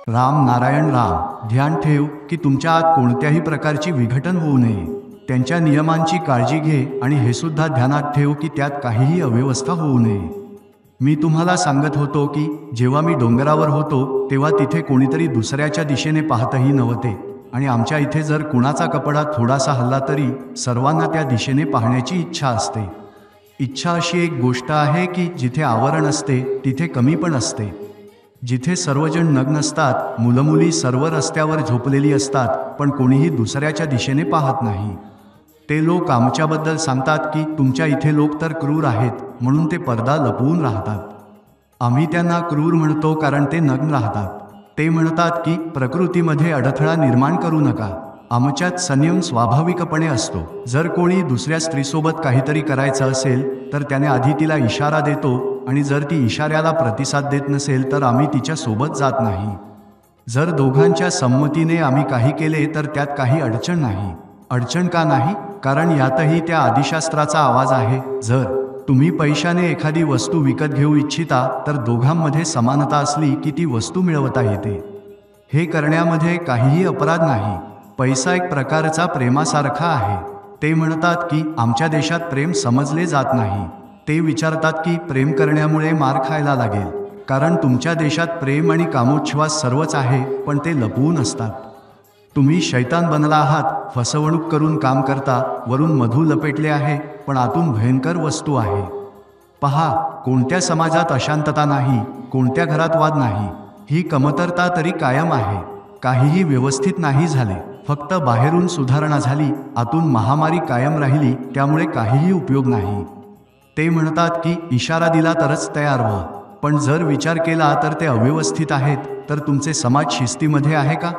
राम नारायण राम। ध्यान ठेव की तुमच्या आत कोणत्याही प्रकारची विघटन होऊ नये। त्यांच्या नियमांची काळजी घे आणि हे सुद्धा ध्यानात ठेव की त्यात काहीही अव्यवस्था होऊ नये। मी तुम्हाला सांगत होतो की जेव्हा मी डोंगरावर होतो तेव्हा तिथे कोणीतरी दुसऱ्याच्या दिशेने पाहतही नव्हते आणि आमच्या इथे जर कुणाचा कपडा थोडासा हलला तरी सर्वांना त्या दिशेने पाहण्याची इच्छा असते। इच्छा अशी एक गोष्ट आहे की जिथे आवरण असते तिथे कमी पण असते। जिथे सर्वजण नग्न असतात, मुलंमुली सर्व रस्त्यावर झोपलेली असतात, पण कोणीही दुसऱ्याच्या दिशेने पाहत नाही। ते लोक आमच्याबद्दल सांगतात की तुमच्या इथे लोक तर क्रूर आहेत म्हणून ते पडदा लपवून राहतात। आम्ही त्यांना क्रूर म्हणतो कारण ते नग्न राहतात। ते म्हणतात की प्रकृतीमध्ये अडथळा निर्माण करू नका। आमच्यात संयम स्वाभाविकपणे असतो। जर कोणी दुसऱ्या स्त्रीसोबत काहीतरी करायचं असेल तर त्याने आधी तिला इशारा देतो आणि जर ती इशाऱ्याला प्रतिसाद देत नसेल तर आम्ही तिच्या सोबत जात नाही। जर दोघांच्या संमतीने आम्ही काही केले तर त्यात काही अडचण नाही। अडचण का नाही? कारण यातही त्या आदिशास्त्राचा आवाज आहे। जर तुम्ही पैशाने एखादी वस्तू विकत घेऊ इच्छिता तर दोघांमध्ये समानता असली की ती वस्तू मिळवता येते। हे करण्यामध्ये काहीही अपराध नाही। पैसा एक प्रकारचा प्रेमासारखा आहे। ते म्हणतात की आमच्या देशात प्रेम समजले जात नाही। ते विचारतात की प्रेम करण्यामुळे मार खायला लागेल, कारण तुमच्या देशात प्रेम आणि कामोच्छ्वास सर्वच आहे पण ते लपवून असतात। तुम्ही शैतान बनला आहात, फसवणूक करून काम करता, वरून मधू लपेटले आहे पण आतून भयंकर वस्तू आहे। पहा, कोणत्या समाजात अशांतता नाही, कोणत्या घरात वाद नाही, ही कमतरता तरी कायम आहे। काहीही व्यवस्थित नाही झाले, फक्त बाहेरून सुधारणा झाली, आतून महामारी कायम राहिली, त्यामुळे काहीही उपयोग नाही। ते म्हणतात की इशारा दिला तरच तयार व्हा, पण जर विचार केला तर ते अव्यवस्थित आहेत। तर तुमचे समाज शिस्तीमध्ये आहे का?